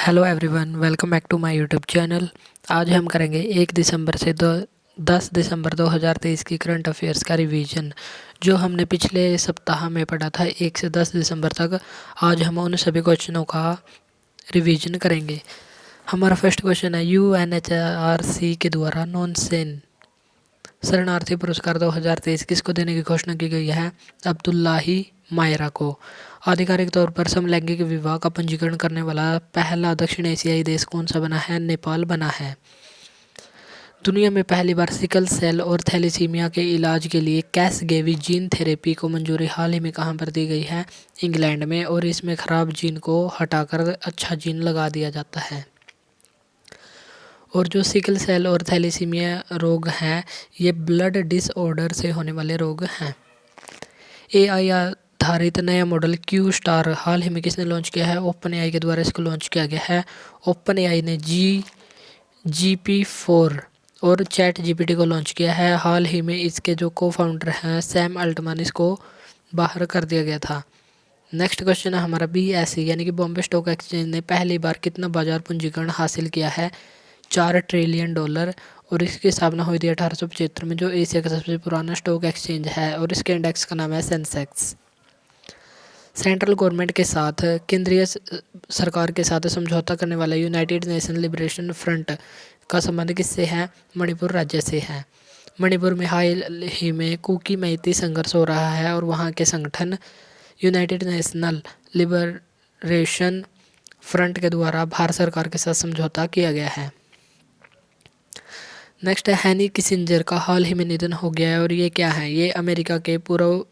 Hello everyone, welcome back to my YouTube channel. आज हम करेंगे 1 दिसंबर से 10 दिसंबर 2023 की करंट अफेयर्स का रिवीजन, जो हमने पिछले सप्ताह में पढ़ा था 1 से 10 दिसंबर तक। आज हम उन सभी क्वेश्चनों का रिवीजन करेंगे। हमारा फर्स्ट क्वेश्चन है, यूएनएचआरसी के द्वारा नॉनसेन शरणार्थी पुरस्कार 2023 किसको देने की घोषणा की गई है? अब्दुल्लाही मायरा को। आधिकारिक तौर पर समलैंगिक विवाह का पंजीकरण करने वाला पहला दक्षिण एशियाई देश कौन सा बना है? नेपाल बना है। दुनिया में पहली बार सिकल सेल और थैलेसीमिया के इलाज के लिए कैसगेवी जीन थेरेपी को मंजूरी हाल ही में कहाँ पर दी गई है? इंग्लैंड में। और इसमें खराब जीन को हटाकर अच्छा जीन लगा दिया जाता है। और जो सिकल सेल और थैलेसीमिया रोग हैं, ये ब्लड डिसऑर्डर से होने वाले रोग हैं। एआई आधारित नया मॉडल क्यू स्टार हाल ही में किसने लॉन्च किया है? ओपन एआई के द्वारा इसको लॉन्च किया गया है। ओपन एआई ने GP4 और चैट जीपीटी को लॉन्च किया है। हाल ही में इसके जो को फाउंडर हैं सैम अल्टमैन, इसको बाहर कर दिया गया था। नेक्स्ट क्वेश्चन है हमारा, BSE यानी कि बॉम्बे स्टॉक एक्सचेंज ने पहली बार कितना बाजार पूंजीकरण हासिल किया है? $4 ट्रिलियन। और इसकी स्थापना हुई थी 1875 में, जो एशिया का सबसे पुराना स्टॉक एक्सचेंज है। और इसके इंडेक्स का नाम है सेंसेक्स। सेंट्रल गवर्नमेंट के साथ, केंद्रीय सरकार के साथ समझौता करने वाला यूनाइटेड नेशन लिबरेशन फ्रंट का संबंध किससे है? मणिपुर राज्य से है। मणिपुर में हाल ही में कुकी मैती संघर्ष हो रहा है और वहाँ के संगठन यूनाइटेड नेशनल लिबरेशन फ्रंट के द्वारा भारत सरकार के साथ समझौता किया गया है। नेक्स्ट है, हैनी किसिंजर का हाल ही में निधन हो गया है। और ये क्या है? ये अमेरिका के पूर्व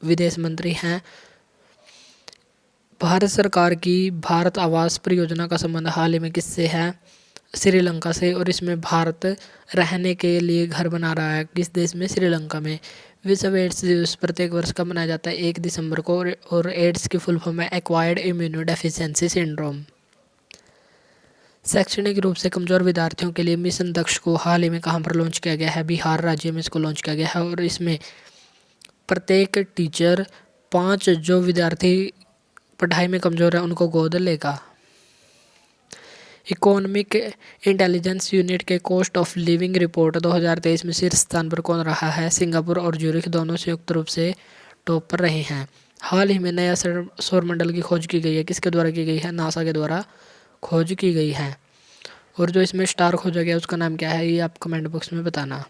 विदेश मंत्री हैं। भारत सरकार की भारत आवास परियोजना का संबंध हाल ही में किससे है? श्रीलंका से। और इसमें भारत रहने के लिए घर बना रहा है। किस देश में? श्रीलंका में। विश्व एड्स दिवस प्रत्येक वर्ष का मनाया जाता है 1 दिसंबर को। और एड्स की फुल फॉर्म है एक्वायर्ड इम्यूनो डेफिशिएंसी सिंड्रोम। शैक्षणिक रूप से कमजोर विद्यार्थियों के लिए मिशन दक्ष को हाल ही में कहाँ पर लॉन्च किया गया है? बिहार राज्य में इसको लॉन्च किया गया है। और इसमें प्रत्येक टीचर 5 जो विद्यार्थी पढ़ाई में कमजोर है उनको गोद लेगा। इकोनॉमिक इंटेलिजेंस यूनिट के कॉस्ट ऑफ लिविंग रिपोर्ट 2023 में शीर्ष स्थान पर कौन रहा है? सिंगापुर और ज्यूरिख दोनों संयुक्त रूप से टॉप पर रहे हैं। हाल ही में नया सौरमंडल की खोज की गई है। किसके द्वारा की गई है? नासा के द्वारा खोज की गई है। और जो इसमें स्टार खोजा गया उसका नाम क्या है? ये आप कमेंट बॉक्स में बताना।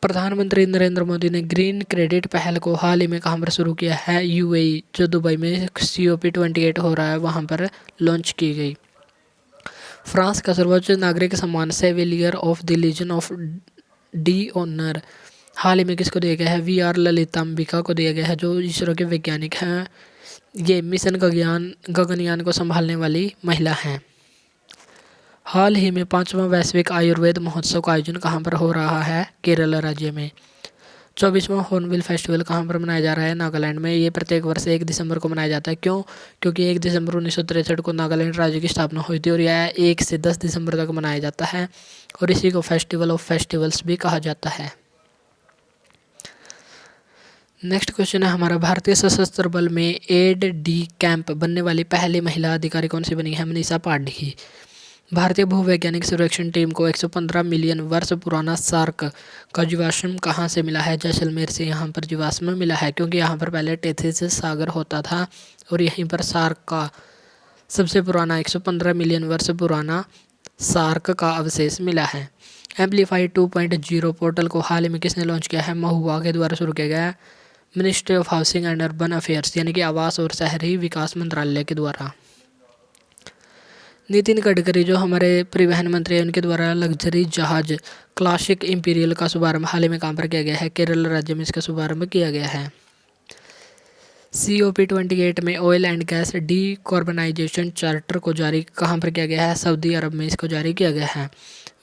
प्रधानमंत्री नरेंद्र मोदी ने ग्रीन क्रेडिट पहल को हाल ही में कहाँ पर शुरू किया है? UAE, जो दुबई में COP28 हो रहा है वहाँ पर लॉन्च की गई। फ्रांस का सर्वोच्च नागरिक सम्मान chevalier of the legion of डी ऑनर हाल ही में किसको दिया गया है? VR ललितांबिका को दिया गया है, जो इसरो के वैज्ञानिक हैं। ये मिशन गगनयान को संभालने वाली महिला हैं। हाल ही में 5वां वैश्विक आयुर्वेद महोत्सव का आयोजन कहाँ पर हो रहा है? केरल राज्य में। 24वां हॉर्नबिल फेस्टिवल कहाँ पर मनाया जा रहा है? नागालैंड में। ये प्रत्येक वर्ष 1 दिसंबर को मनाया जाता है। क्यों? क्योंकि 1 दिसंबर 1963 को नागालैंड राज्य की स्थापना हुई थी। और यह 1 से 10 दिसंबर तक मनाया जाता है। और इसी को फेस्टिवल ऑफ फेस्टिवल्स भी कहा जाता है। नेक्स्ट क्वेश्चन है हमारा, भारतीय सशस्त्र बल में एड कैंप बनने वाली पहली महिला अधिकारी कौन सी बनी है? मनीषा पांडे। भारतीय भूवैज्ञानिक सर्वेक्षण टीम को 115 मिलियन वर्ष पुराना सार्क का जीवाश्म कहाँ से मिला है? जैसलमेर से यहाँ पर जीवाश्म मिला है, क्योंकि यहाँ पर पहले टेथिस सागर होता था। और यहीं पर सार्क का सबसे पुराना 115 मिलियन वर्ष पुराना सार्क का अवशेष मिला है। एम्पलीफाई 2.0 पोर्टल को हाल ही में किसने लॉन्च किया है? महुआ के द्वारा शुरू किया गया है। Ministry of housing and urban affairs यानी कि आवास और शहरी विकास मंत्रालय के द्वारा। नितिन गडकरी जो हमारे परिवहन मंत्री हैं, उनके द्वारा लग्जरी जहाज क्लासिक इंपीरियल का शुभारंभ हाल ही में कहाँ पर किया गया है? केरल राज्य में इसका शुभारंभ किया गया है। COP28 में oil and gas decarbonisation charter को जारी कहाँ पर किया गया है? सऊदी अरब में इसको जारी किया गया है।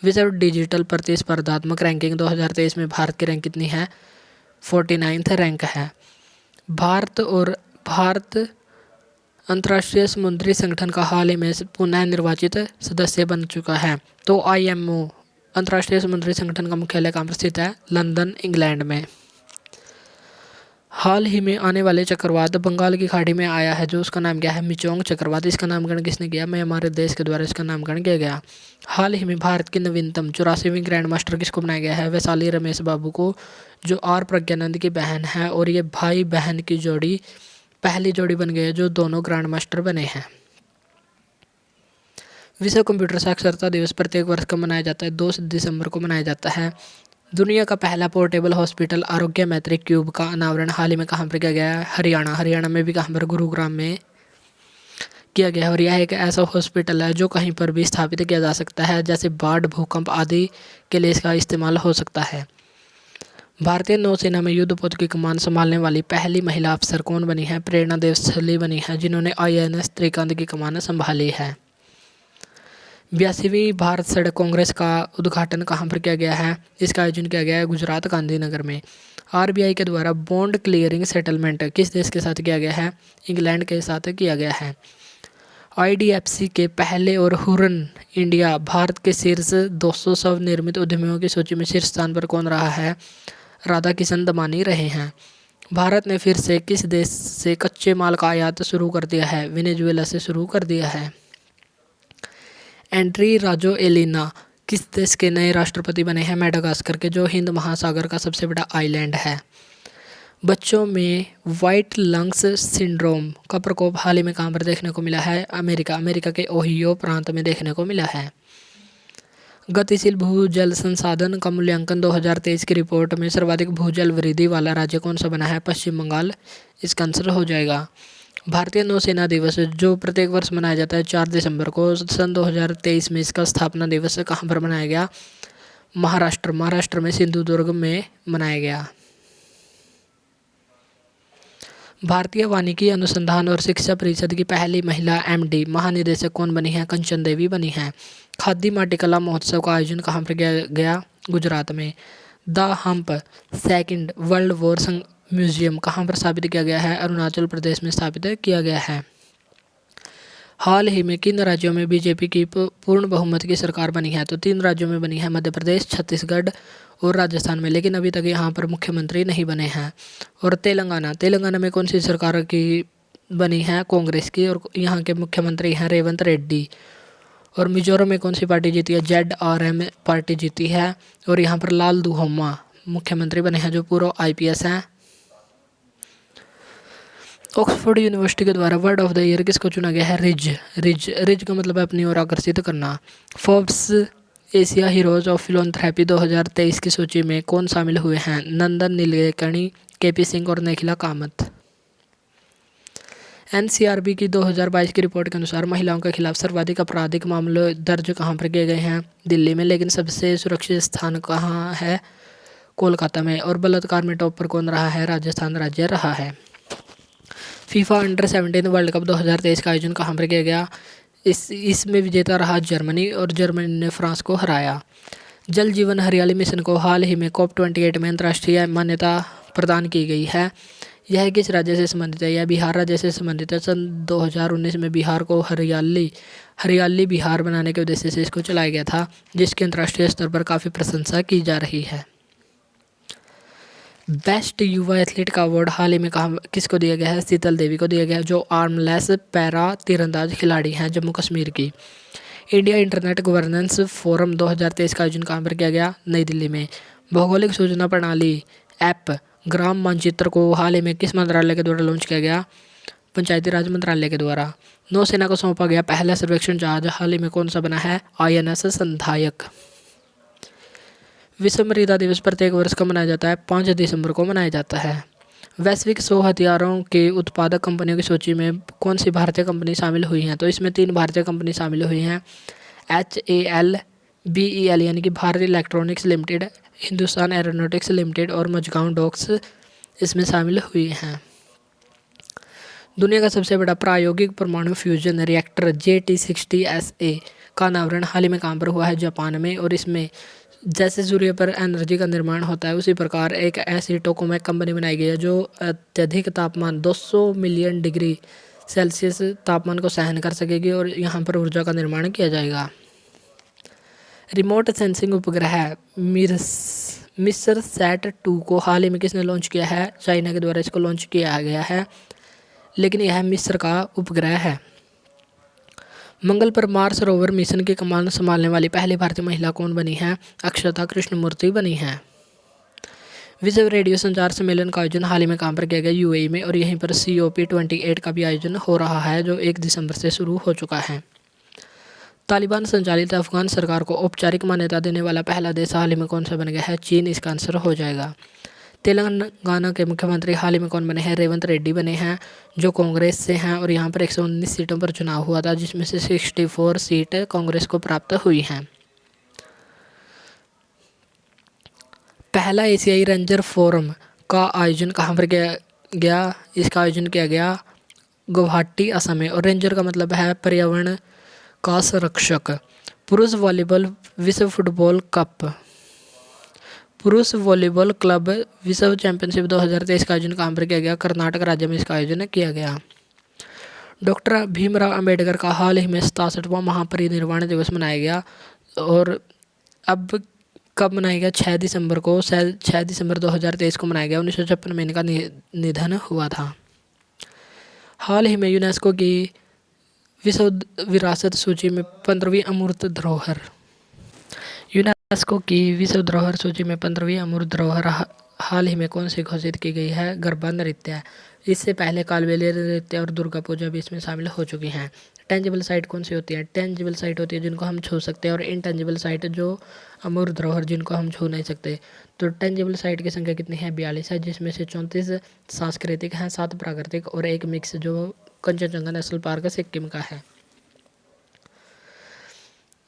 विश्व डिजिटल प्रतिस्पर्धात्मक रैंकिंग 2023 में भारत की रैंक कितनी है? 49th रैंक है। भारत अंतर्राष्ट्रीय समुद्री संगठन का हाल ही में पुनः निर्वाचित सदस्य बन चुका है। तो IMO अंतर्राष्ट्रीय समुद्री संगठन का मुख्यालय कहाँ पर स्थित है? लंदन, इंग्लैंड में। हाल ही में आने वाले चक्रवात बंगाल की खाड़ी में आया है, जो उसका नाम क्या है, मिचोंग चक्रवात। इसका नामकरण किसने किया? मैं हमारे देश के द्वारा इसका नामकरण किया गया। हाल ही में भारत की नवीनतम 84वीं ग्रैंड मास्टर किसको बनाया गया है? वैशाली रमेश बाबू को, जो आर प्रज्ञानंद की बहन है, और ये भाई बहन की जोड़ी पहली जोड़ी बन गई है जो दोनों ग्रैंड मास्टर बने हैं। विश्व कंप्यूटर साक्षरता दिवस प्रत्येक वर्ष कब मनाया जाता है? 2 दिसंबर को मनाया जाता है। दुनिया का पहला पोर्टेबल हॉस्पिटल आरोग्य मैत्री क्यूब का अनावरण हाल ही में कहाँ पर किया गया है? हरियाणा में भी कहाँ पर? गुरुग्राम में किया गया है। और यह एक ऐसा हॉस्पिटल है जो कहीं पर भी स्थापित किया जा सकता है, जैसे बाढ़, भूकंप आदि के लिए इसका इस्तेमाल हो सकता है। भारतीय नौसेना में युद्धपोत की कमान संभालने वाली पहली महिला अफसर कौन बनी है? प्रेरणा देशली बनी है, जिन्होंने INS त्रिकांत की कमान संभाली है। 82वीं भारत सड़क कांग्रेस का उद्घाटन कहाँ पर किया गया है? इसका आयोजन किया गया है गुजरात गांधीनगर में। RBI के द्वारा बॉन्ड क्लियरिंग सेटलमेंट किस देश के साथ किया गया है? इंग्लैंड के साथ किया गया है। IDFC के पहले और हुरन इंडिया भारत के शीर्ष 200 स्वनिर्मित उद्यमियों की सूची में शीर्ष स्थान पर कौन रहा है? राधा किशन दमानी रहे हैं। भारत ने फिर से किस देश से कच्चे माल का आयात शुरू कर दिया है? वेनेजुएला से शुरू कर दिया है। एंड्री राजोएलिना किस देश के नए राष्ट्रपति बने हैं? मेडागास्कर के, जो हिंद महासागर का सबसे बड़ा आइलैंड है। बच्चों में वाइट लंग्स सिंड्रोम का प्रकोप हाल ही में कहाँ पर देखने को मिला है? अमेरिका के ओहियो प्रांत में देखने को मिला है। गतिशील भूजल संसाधन का मूल्यांकन 2023 की रिपोर्ट में सर्वाधिक भूजल वृद्धि वाला राज्य कौन सा बना है? पश्चिम बंगाल इसका आंसर हो जाएगा। भारतीय नौसेना दिवस जो प्रत्येक वर्ष मनाया जाता है 4 दिसंबर को, सन 2023 में इसका स्थापना दिवस कहाँ पर मनाया गया? महाराष्ट्र में सिंधुदुर्ग में मनाया गया। भारतीय वानिकी अनुसंधान और शिक्षा परिषद की पहली महिला MD महानिदेशक कौन बनी है? कंचन देवी बनी है। खादी माटी कला महोत्सव का आयोजन कहाँ पर किया गया? गुजरात में। The hump second world war museum कहाँ पर स्थापित किया गया है? अरुणाचल प्रदेश में स्थापित किया गया है। हाल ही में किन राज्यों में बीजेपी की पूर्ण बहुमत की सरकार बनी है? तो 3 राज्यों में बनी है, मध्य प्रदेश, छत्तीसगढ़ और राजस्थान में, लेकिन अभी तक यहाँ पर मुख्यमंत्री नहीं बने हैं। और तेलंगाना में कौन सी सरकार की बनी है? कांग्रेस की, और यहाँ के मुख्यमंत्री हैं रेवंत रेड्डी। और मिजोरम में कौन सी पार्टी जीती है? ZRM पार्टी जीती है, और यहाँ पर लाल दुहोमा मुख्यमंत्री बने हैं, जो पूर्व IPS हैं। ऑक्सफोर्ड यूनिवर्सिटी के द्वारा वर्ड ऑफ द ईयर किसको चुना गया है? रिज का मतलब है अपनी ओर आकर्षित करना। फोर्ब्स एशिया हीरोज ऑफ फिलोंथ्रेपी 2023 की सूची में कौन शामिल हुए हैं? नंदन नीलेकणी, KP सिंह और निखिला कामत। NCRB की 2022 की रिपोर्ट के अनुसार महिलाओं के खिलाफ सर्वाधिक आपराधिक मामले दर्ज कहाँ पर किए गए हैं? दिल्ली में, लेकिन सबसे सुरक्षित स्थान कहाँ है? कोलकाता में। और बलात्कार में टॉप पर कौन रहा है? राजस्थान राज्य रहा है। फीफा अंडर 17 वर्ल्ड कप 2023 का आयोजन कहाँ पर किया गया? इसमें विजेता रहा जर्मनी, और जर्मनी ने फ्रांस को हराया। जल जीवन हरियाली मिशन को हाल ही में COP28 में अंतर्राष्ट्रीय मान्यता प्रदान की गई है। यह किस राज्य से संबंधित है? यह बिहार राज्य से संबंधित है। सन 2019 में बिहार को हरियाली बिहार बनाने के उद्देश्य से इसको चलाया गया था, जिसकी अंतर्राष्ट्रीय स्तर पर काफ़ी प्रशंसा की जा रही है। बेस्ट युवा एथलीट का अवार्ड हाल ही में किसको दिया गया है? शीतल देवी को दिया गया है, जो आर्मलेस पैरा तीरंदाज खिलाड़ी हैं जम्मू कश्मीर की। इंडिया इंटरनेट गवर्नेंस फोरम 2023 का आयोजन कहाँ पर किया गया? नई दिल्ली में। भौगोलिक सूचना प्रणाली ऐप ग्राम मानचित्र को हाल ही में किस मंत्रालय के द्वारा लॉन्च किया गया? पंचायती राज मंत्रालय के द्वारा। नौसेना को सौंपा गया पहला सर्वेक्षण जहाज हाल ही में कौन सा बना है? INS संधायक। विश्व मृदा दिवस प्रत्येक वर्ष को मनाया जाता है, 5 दिसंबर को मनाया जाता है। वैश्विक 100 हथियारों के उत्पादक कंपनियों की सूची में कौन सी भारतीय कंपनी शामिल हुई हैं? तो इसमें 3 भारतीय कंपनी शामिल हुई हैं, HAL, BEL यानी कि Bharat electronics limited, Hindustan aeronautics limited और मझगांव डॉक्स इसमें शामिल हुई हैं। दुनिया का सबसे बड़ा प्रायोगिक परमाणु फ्यूजन रिएक्टर JT60SA का अनावरण हाल ही में कहाँ पर हुआ है? जापान में। और इसमें जैसे सूर्य पर एनर्जी का निर्माण होता है, उसी प्रकार एक ऐसी टोकामेक कंपनी बनाई गई है जो अत्यधिक तापमान 200 मिलियन डिग्री सेल्सियस तापमान को सहन कर सकेगी, और यहाँ पर ऊर्जा का निर्माण किया जाएगा। रिमोट सेंसिंग उपग्रह मिस्र सैट 2 को हाल ही में किसने लॉन्च किया है? चाइना के द्वारा इसको लॉन्च किया गया है, लेकिन यह मिस्र का उपग्रह है। मंगल पर मार्स रोवर मिशन की कमान संभालने वाली पहली भारतीय महिला कौन बनी है? अक्षता कृष्णमूर्ति बनी है। विश्व रेडियो संचार सम्मेलन का आयोजन हाल ही में कहाँ पर किया गया? यूएई में, और यहीं पर COP28 का भी आयोजन हो रहा है, जो 1 दिसंबर से शुरू हो चुका है। तालिबान संचालित अफगान सरकार को औपचारिक मान्यता देने वाला पहला देश हाल ही में कौन सा बन गया है? चीन इसका आंसर हो जाएगा। तेलंगाना के मुख्यमंत्री हाल ही में कौन बने हैं? रेवंत रेड्डी बने हैं, जो कांग्रेस से हैं, और यहाँ पर 119 सीटों पर चुनाव हुआ था, जिसमें से 64 सीट कांग्रेस को प्राप्त हुई हैं। पहला एशियाई रेंजर फोरम का आयोजन कहाँ पर किया गया? इसका आयोजन किया गया गुवाहाटी, असम में, और रेंजर का मतलब है पर्यावरण का संरक्षक। पुरुष वॉलीबॉल विश्व फुटबॉल कप पुरुष वॉलीबॉल क्लब विश्व चैंपियनशिप 2023 का आयोजन कहाँ पर किया गया? कर्नाटक राज्य में इसका आयोजन किया गया। डॉक्टर भीमराव अंबेडकर का हाल ही में 67वां महापरिनिर्वाण दिवस मनाया गया, और अब कब मनाया गया? 6 दिसंबर को, 6 दिसंबर 2023 को मनाया गया। 1956 में इनका निधन हुआ था। हाल ही में यूनेस्को की विश्व विरासत सूची में 15वीं अमूर्त धरोहर यूनेस्को की विश्व धरोहर सूची में 15वीं अमूर्त धरोहर हाल ही में कौन सी घोषित की गई है? गरबा नृत्य। इससे पहले कालबेलिया नृत्य और दुर्गा पूजा भी इसमें शामिल हो चुकी हैं। टेंजिबल साइट कौन सी होती है? टेंजिबल साइट होती है जिनको हम छू सकते हैं, और इनटेंजिबल साइट जो अमूर्त धरोहर जिनको हम छू नहीं सकते। तो टेंजिबल साइट की संख्या कितनी है? 42 है, जिसमें से 34 सांस्कृतिक हैं, 7 प्राकृतिक और एक मिक्स जो कंचनजंगा नेशनल पार्क सिक्किम का है।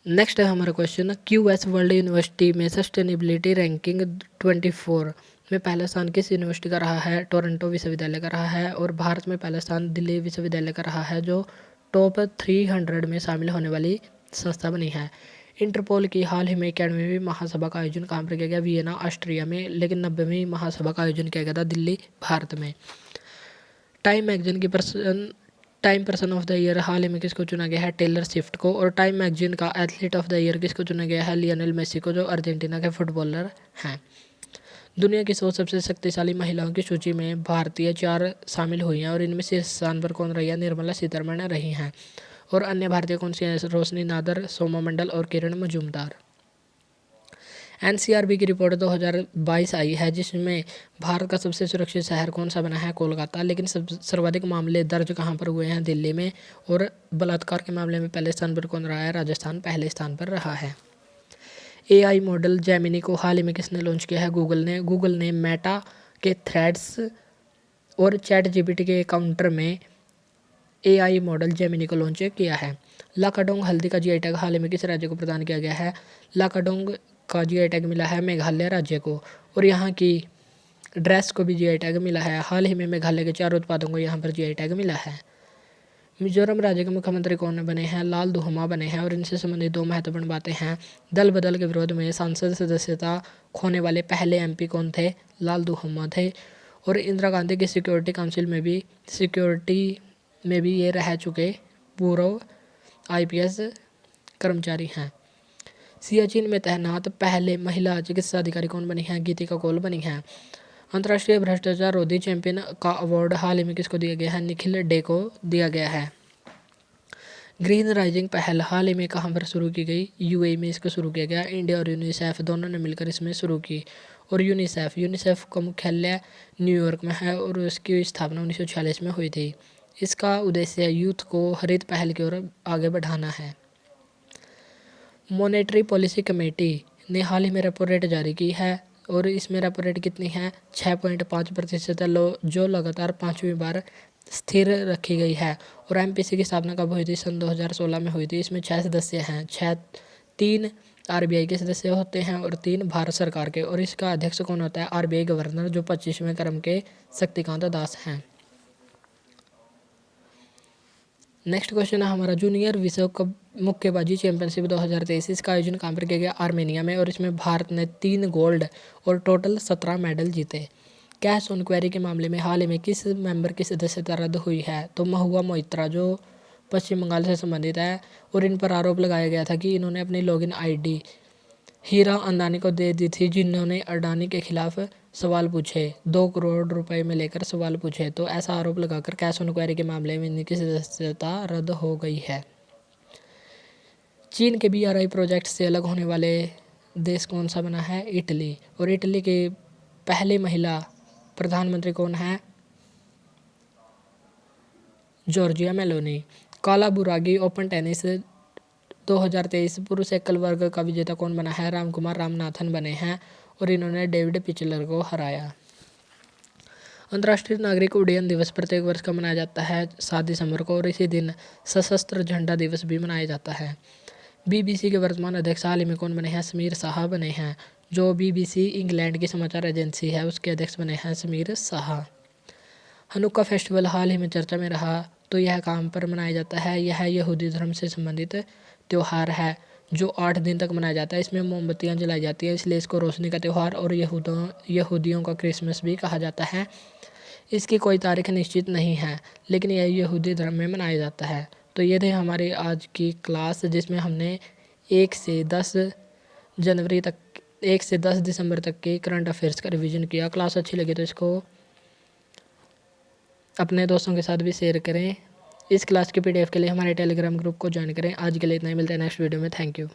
नेक्स्ट है हमारा क्वेश्चन, QS वर्ल्ड यूनिवर्सिटी में सस्टेनेबिलिटी रैंकिंग 24 में पहला स्थान किस यूनिवर्सिटी का रहा है? टोरंटो विश्वविद्यालय का रहा है। और भारत में पहला स्थान दिल्ली विश्वविद्यालय का रहा है, जो टॉप 300 में शामिल होने वाली संस्था बनी है। इंटरपोल की हाल ही में 91वीं महासभा का आयोजन कहाँ पर किया गया? वियना ऑस्ट्रिया में, लेकिन 90वीं महासभा का आयोजन किया गया था दिल्ली भारत में। टाइम मैगजीन की Time person of the year हाल ही में किसको चुना गया है? टेलर स्विफ्ट को। और टाइम मैगजीन का एथलीट ऑफ द ईयर किसको चुना गया है? लियोनेल मेसी को, जो अर्जेंटीना के फुटबॉलर हैं। दुनिया की 100 सबसे शक्तिशाली महिलाओं की सूची में भारतीय 4 शामिल हुई हैं, और इनमें शीर्ष स्थान पर कौन रही है? निर्मला सीतारमण रही हैं। और अन्य भारतीय कौन सी हैं? रोशनी नादर, सोमा मंडल और किरण मजूमदार। NCRB की रिपोर्ट 2022 आई है, जिसमें भारत का सबसे सुरक्षित शहर कौन सा बना है? कोलकाता। लेकिन सर्वाधिक मामले दर्ज कहाँ पर हुए हैं? दिल्ली में। और बलात्कार के मामले में पहले स्थान पर कौन रहा है? राजस्थान पहले स्थान पर रहा है। AI मॉडल जेमिनी को हाल ही में किसने लॉन्च किया है? गूगल ने मेटा के थ्रेड्स और ChatGPT के काउंटर में AI मॉडल जेमिनी को लॉन्च किया है। लाकाडोंग हल्दी का GI टैग हाल ही में किस राज्य को प्रदान किया गया है? लाकाडोंग का GI टैग मिला है मेघालय राज्य को। और यहाँ की ड्रेस को भी GI टैग मिला है। हाल ही में मेघालय के 4 उत्पादों को यहाँ पर GI टैग मिला है। मिजोरम राज्य के मुख्यमंत्री कौन बने हैं? लाल दुहमा बने हैं। और इनसे संबंधित 2 महत्वपूर्ण बातें हैं। दल बदल के विरोध में सांसद सदस्यता खोने वाले पहले MP कौन थे? लाल दुहमा थे। और इंदिरा गांधी की सिक्योरिटी में भी ये रह चुके पूर्व IPS कर्मचारी हैं। सियाचिन में तैनात पहले महिला चिकित्सा अधिकारी कौन बनी है? गीतिका कौल बनी है। अंतर्राष्ट्रीय भ्रष्टाचार रोधी चैंपियन का अवार्ड हाल ही में किसको दिया गया है? निखिल डे को दिया गया है। ग्रीन राइजिंग पहल हाल ही में कहाँ पर शुरू की गई? UAE में इसको शुरू किया गया। इंडिया और यूनिसेफ दोनों ने मिलकर इसमें शुरू की। और यूनिसेफ का मुख्यालय न्यूयॉर्क में है, और उसकी स्थापना 1946 में हुई थी। इसका उद्देश्य यूथ को हरित पहल की ओर आगे बढ़ाना है। मॉनेटरी पॉलिसी कमेटी ने हाल ही में रेपो रेट जारी की है, और इसमें रेपो रेट कितनी है? 6.5% है, जो लगातार 5वीं बार स्थिर रखी गई है। और MPC की स्थापना कब हुई थी? सन 2016 में हुई थी। इसमें 6 सदस्य हैं। 3 RBI के सदस्य होते हैं और 3 भारत सरकार के। और इसका अध्यक्ष कौन होता है? RBI गवर्नर, जो 25वें क्रम के शक्तिकांत दास हैं। नेक्स्ट क्वेश्चन है हमारा, जूनियर विश्व कप मुक्केबाजी चैंपियनशिप 2023 इसका आयोजन कहाँ पर किया गया? आर्मेनिया में। और इसमें भारत ने 3 गोल्ड और टोटल 17 मेडल जीते। कैश ऑन क्वेरी के मामले में हाल ही में किस मेंबर की सदस्यता रद्द हुई है? तो महुआ मोइत्रा, जो पश्चिम बंगाल से संबंधित है। और इन पर आरोप लगाया गया था कि इन्होंने अपनी लॉगिन ID हीरा अंदानी को दे दी थी जिन्होंने अडानी के खिलाफ सवाल पूछे, 2 करोड़ रुपए में लेकर सवाल पूछे। तो ऐसा आरोप लगाकर कैश इंक्वायरी के मामले में इनकी सदस्यता रद्द हो गई है। चीन के BRI प्रोजेक्ट से अलग होने वाले देश कौन सा बना है? इटली। और इटली के पहले महिला प्रधानमंत्री कौन है? Giorgia Meloni. काला बुरागी ओपन टेनिस 2023 पुरुष एकल वर्ग का विजेता कौन बना है? रामकुमार रामनाथन बने हैं और इन्होंने डेविड पिचलर को हराया। अंतर्राष्ट्रीय नागरिक उड्डयन दिवस प्रत्येक वर्ष का मनाया जाता है 7 दिसंबर को, और इसी दिन सशस्त्र झंडा दिवस भी मनाया जाता है। BBC के वर्तमान अध्यक्ष हाल ही में कौन बने हैं? समीर शाह बने हैं। जो BBC इंग्लैंड की समाचार एजेंसी है उसके अध्यक्ष बने हैं समीर शाह। हनुक्का फेस्टिवल हाल ही में चर्चा में रहा, तो यह कहाँ पर मनाया जाता है? यह यहूदी धर्म से संबंधित त्यौहार है जो 8 दिन तक मनाया जाता है। इसमें मोमबत्तियाँ जलाई जाती हैं, इसलिए इसको रोशनी का त्यौहार और यहूदियों का क्रिसमस भी कहा जाता है। इसकी कोई तारीख निश्चित नहीं है, लेकिन यह यहूदी धर्म में मनाया जाता है। तो ये थे हमारी आज की क्लास, जिसमें हमने 1 से 10 दिसंबर तक के करंट अफेयर्स का रिवीजन किया। क्लास अच्छी लगी तो इसको अपने दोस्तों के साथ भी शेयर करें। इस क्लास के PDF के लिए हमारे टेलीग्राम ग्रुप को ज्वाइन करें। आज के लिए इतना ही, मिलते हैं नेक्स्ट वीडियो में। Thank you.